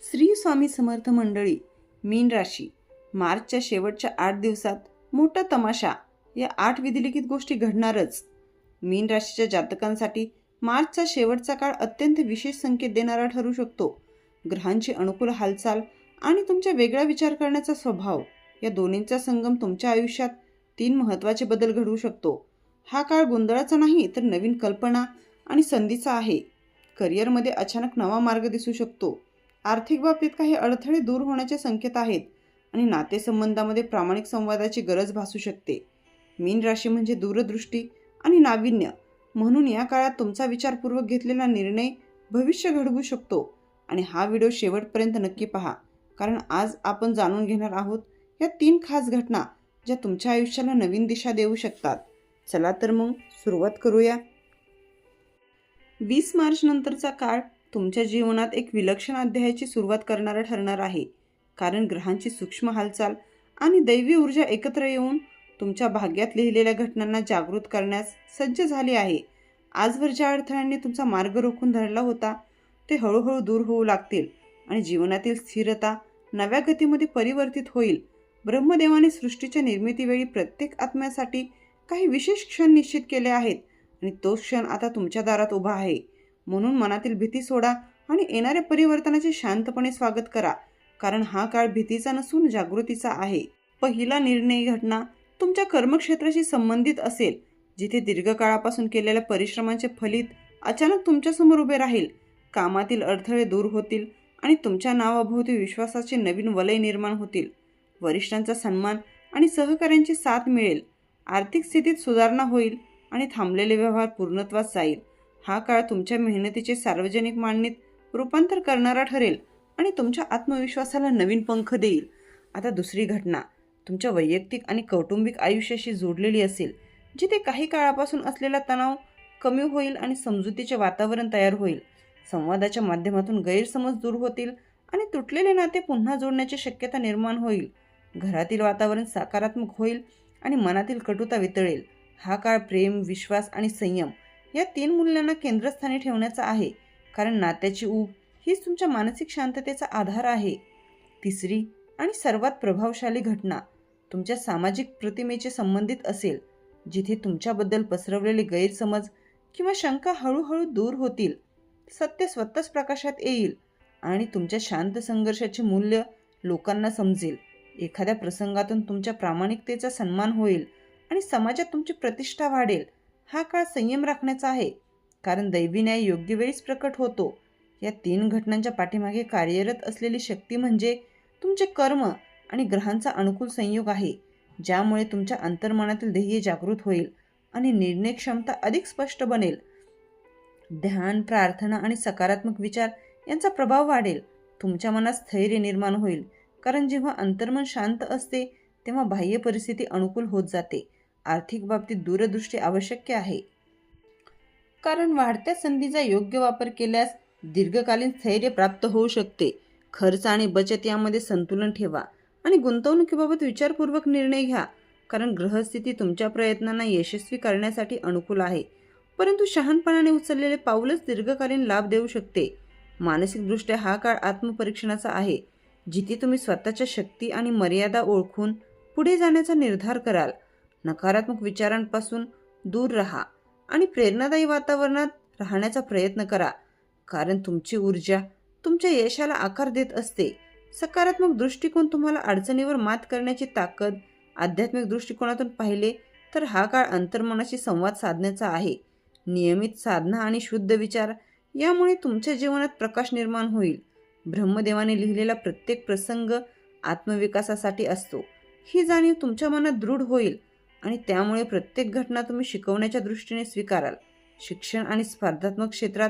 श्री स्वामी समर्थ मंडळी, मीन राशी, मार्चच्या शेवटच्या 8 दिवसात मोठा तमाशा, या 8 विधिलिखित गोष्टी घडणारच. मीन राशीच्या जातकांसाठी मार्चचा शेवटचा काळ अत्यंत विशेष संकेत देणारा ठरू शकतो. ग्रहांची अनुकूल हालचाल आणि तुमच्या वेगळा विचार करण्याचा स्वभाव, या दोन्हींचा संगम तुमच्या आयुष्यात 3 महत्त्वाचे बदल घडवू शकतो. हा काळ गोंधळाचा नाही, तर नवीन कल्पना आणि संधीचा आहे. करिअरमध्ये अचानक नवा मार्ग दिसू शकतो. आर्थिक बाबतीत काही अडथळे दूर होण्याचे संकेत आहेत आणि नातेसंबंधामध्ये प्रामाणिक संवादाची गरज भासू शकते. मीन राशी म्हणजे दूरदृष्टी आणि नाविन्य, म्हणून या काळात तुमचा विचारपूर्वक घेतलेला निर्णय भविष्य घडवू शकतो. आणि हा व्हिडिओ शेवटपर्यंत नक्की पहा, कारण आज आपण जाणून घेणार आहोत या 3 खास घटना ज्या तुमच्या आयुष्याला नवीन दिशा देऊ शकतात. चला तर मग सुरुवात करूया. 20 मार्च नंतरचा काळ तुमच्या जीवनात एक विलक्षण अध्यायाची सुरुवात करणारा ठरणार आहे, कारण ग्रहांची सूक्ष्म हालचाल आणि दैवी ऊर्जा एकत्र येऊन तुमच्या भाग्यात लिहिलेल्या घटनांना जागृत करण्यास सज्ज झाली आहे. आजवर ज्या अडथळ्यांनी तुमचा मार्ग रोखून धरला होता ते हळूहळू दूर होऊ लागतील आणि जीवनातील स्थिरता नव्या गतीमध्ये परिवर्तित होईल. ब्रह्मदेवाने सृष्टीच्या निर्मितीवेळी प्रत्येक आत्म्यासाठी काही विशेष क्षण निश्चित केले आहेत आणि तो क्षण आता तुमच्या दारात उभा आहे. म्हणून मनातील भीती सोडा आणि येणाऱ्या परिवर्तनाचे शांतपणे स्वागत करा, कारण हा काळ भीतीचा नसून जागृतीचा आहे. पहिला निर्णय घटना तुमच्या कर्मक्षेत्राशी संबंधित असेल, जिथे दीर्घकाळापासून केलेल्या परिश्रमांचे फलित अचानक तुमच्यासमोर उभे राहील. कामातील अडथळे दूर होतील आणि तुमच्या नावाभोवती विश्वासाचे नवीन वलय निर्माण होतील. वरिष्ठांचा सन्मान आणि सहकाऱ्यांची साथ मिळेल. आर्थिक स्थितीत सुधारणा होईल आणि थांबलेले व्यवहार पूर्णत्वास जाईल. हा काळ तुमच्या मेहनतीचे सार्वजनिक मांडणीत रूपांतर करणारा ठरेल आणि तुमच्या आत्मविश्वासाला नवीन पंख देईल. आता दुसरी घटना तुमच्या वैयक्तिक आणि कौटुंबिक आयुष्याशी जोडलेली असेल, जिथे काही काळापासून असलेला तणाव कमी होईल आणि समजुतीचे वातावरण तयार होईल. संवादाच्या माध्यमातून गैरसमज दूर होतील आणि तुटलेले नाते पुन्हा जोडण्याची शक्यता निर्माण होईल. घरातील वातावरण सकारात्मक होईल आणि मनातील कटुता वितळेल. हा काळ प्रेम, विश्वास आणि संयम या 3 मूल्यांना केंद्रस्थानी ठेवण्याचा आहे, कारण नात्याची ऊब हीच तुमच्या मानसिक शांततेचा आधार आहे. तिसरी आणि सर्वात प्रभावशाली घटना तुमच्या सामाजिक प्रतिमेचे संबंधित असेल, जिथे तुमच्याबद्दल पसरवलेले गैरसमज किंवा शंका हळूहळू दूर होतील. सत्य स्वतःच प्रकाशात येईल आणि तुमच्या शांत संघर्षाचे मूल्य लोकांना समजेल. एखाद्या प्रसंगातून तुमच्या प्रामाणिकतेचा सन्मान होईल आणि समाजात तुमची प्रतिष्ठा वाढेल. हा काळ संयम राखण्याचा आहे, कारण दैवी न्याय योग्य वेळीच प्रकट होतो. या 3 घटनांच्या पाठीमागे कार्यरत असलेली शक्ती म्हणजे तुमचे कर्म आणि ग्रहांचा अनुकूल संयोग आहे, ज्यामुळे तुमच्या अंतर्मनातील ध्येय जागृत होईल आणि निर्णय क्षमता अधिक स्पष्ट बनेल. ध्यान, प्रार्थना आणि सकारात्मक विचार यांचा प्रभाव वाढेल. तुमच्या मनात स्थैर्य निर्माण होईल, कारण जेव्हा अंतर्मन शांत असते तेव्हा बाह्य परिस्थिती अनुकूल होत जाते. आर्थिक बाबतीत दूरदृष्टी आवश्यक आहे, कारण वाढत्या संधीचा योग्य वापर केल्यास दीर्घकालीन स्थैर्य प्राप्त होऊ शकते. खर्च आणि बचत यामध्ये संतुलन ठेवा आणि गुंतवणुकीबाबत विचारपूर्वक निर्णय घ्या, कारण ग्रहस्थिती तुमच्या प्रयत्नांना यशस्वी करण्यासाठी अनुकूल आहे. परंतु शहाणपणाने उचललेले पाऊलच दीर्घकालीन लाभ देऊ शकते. मानसिकदृष्ट्या हा काळ आत्मपरीक्षणाचा आहे, जिथे तुम्ही स्वतःच्या शक्ती आणि मर्यादा ओळखून पुढे जाण्याचा निर्धार कराल. नकारात्मक विचारांपासून दूर राहा आणि प्रेरणादायी वातावरणात राहण्याचा प्रयत्न करा, कारण तुमची ऊर्जा तुमच्या यशाला आकार देत असते. सकारात्मक दृष्टिकोन तुम्हाला अडचणीवर मात करण्याची ताकद. आध्यात्मिक दृष्टिकोनातून पाहिले तर हा काळ अंतर्मनाशी संवाद साधण्याचा आहे. नियमित साधना आणि शुद्ध विचार यामुळे तुमच्या जीवनात प्रकाश निर्माण होईल. ब्रह्मदेवाने लिहिलेला प्रत्येक प्रसंग आत्मविकासासाठी असतो, ही जाणीव तुमच्या मनात दृढ होईल आणि त्यामुळे प्रत्येक घटना तुम्ही शिकवण्याच्या दृष्टीने स्वीकाराल. शिक्षण आणि स्पर्धात्मक क्षेत्रात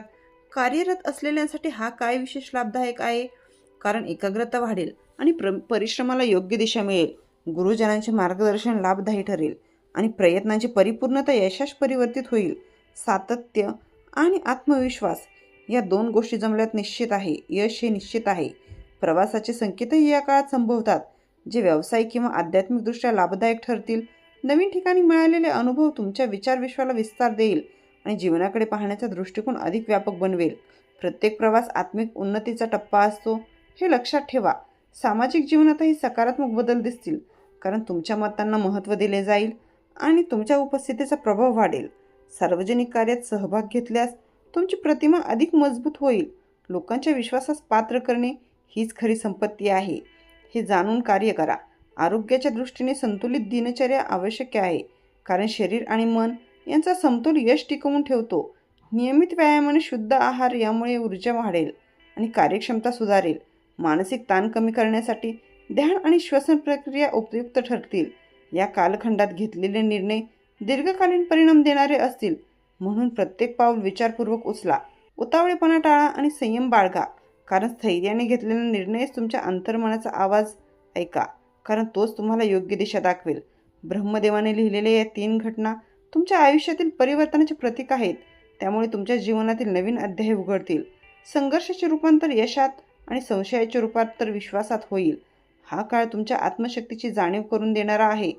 कार्यरत असलेल्यांसाठी हा काळ विशेष लाभदायक आहे, कारण एकाग्रता वाढेल आणि परिश्रमाला योग्य दिशा मिळेल. गुरुजनांचे मार्गदर्शन लाभदायी ठरेल आणि प्रयत्नांची परिपूर्णता यशास परिवर्तित होईल. सातत्य आणि आत्मविश्वास या 2 गोष्टी जमल्यात निश्चित आहे. यश हे निश्चित आहे. प्रवासाचे संकेतही या काळात संभवतात, जे व्यावसायिक किंवा आध्यात्मिकदृष्ट्या लाभदायक ठरतील. नवीन ठिकाणी मिळालेले अनुभव तुमच्या विचारविश्वाला विस्तार देईल आणि जीवनाकडे पाहण्याचा दृष्टिकोन अधिक व्यापक बनवेल. प्रत्येक प्रवास आत्मिक उन्नतीचा टप्पा असतो, हे लक्षात ठेवा. सामाजिक जीवनातही सकारात्मक बदल दिसतील, कारण तुमच्या मतांना महत्त्व दिले जाईल आणि तुमच्या उपस्थितीचा प्रभाव वाढेल. सार्वजनिक कार्यात सहभाग घेतल्यास तुमची प्रतिमा अधिक मजबूत होईल. लोकांच्या विश्वासास पात्र करणे हीच खरी संपत्ती आहे, हे जाणून कार्य करा. आरोग्याच्या दृष्टीने संतुलित दिनचर्या आवश्यक आहे, कारण शरीर आणि मन यांचा समतोल यश टिकवून ठेवतो. नियमित व्यायाम आणि शुद्ध आहार यामुळे ऊर्जा वाढेल आणि कार्यक्षमता सुधारेल. मानसिक ताण कमी करण्यासाठी ध्यान आणि श्वसन प्रक्रिया उपयुक्त ठरतील. या कालखंडात घेतलेले निर्णय दीर्घकालीन परिणाम देणारे असतील, म्हणून प्रत्येक पाऊल विचारपूर्वक उचला. उतावळेपणा टाळा आणि संयम बाळगा, कारण स्थैर्याने घेतलेला निर्णयच तुमच्या अंतर्मनाचा आवाज ऐका, कारण तोच तुम्हाला योग्य दिशा दाखवेल. ब्रह्मदेवाने लिहिलेल्या या 3 घटना तुमच्या आयुष्यातील परिवर्तनाचे प्रतीक आहेत. त्यामुळे तुमच्या जीवनातील नवीन अध्याय उघडतील. संघर्षाचे रूपांतर यशात आणि संशयाचे रूपांतर विश्वासात होईल. हा काळ तुमच्या आत्मशक्तीची जाणीव करून देणारा आहे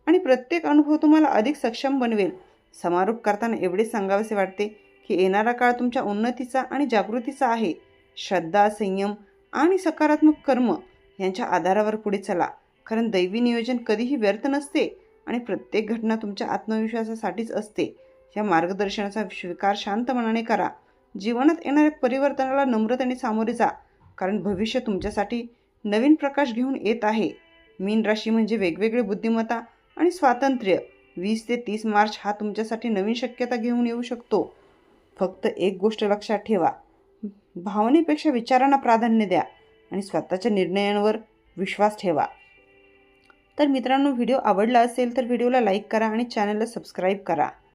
आणि प्रत्येक अनुभव तुम्हाला अधिक सक्षम बनवेल. समारोप करताना एवढे सांगावेसे वाटते की येणारा काळ तुमच्या उन्नतीचा आणि जागृतीचा आहे. श्रद्धा, संयम आणि सकारात्मक कर्म यांच्या आधारावर पुढे चला, कारण दैवी नियोजन कधीही व्यर्थ नसते आणि प्रत्येक घटना तुमच्या आत्मविश्वासासाठीच असते. या मार्गदर्शनाचा स्वीकार शांत मनाने करा. जीवनात येणाऱ्या परिवर्तनाला नम्रतेने सामोरे जा, कारण भविष्य तुमच्यासाठी नवीन प्रकाश घेऊन येत आहे. मीन राशी म्हणजे वेगवेगळे बुद्धिमत्ता आणि स्वातंत्र्य. 20 ते 30 मार्च हा तुमच्यासाठी नवीन शक्यता घेऊन येऊ शकतो. फक्त एक गोष्ट लक्षात ठेवा, भावनेपेक्षा विचारांना प्राधान्य द्या आणि स्वतःच्या निर्णयांवर विश्वास ठेवा. तर मित्रांनो, व्हिडिओ आवडला असेल तर व्हिडिओला लाईक करा आणि चॅनलला सबस्क्राईब करा.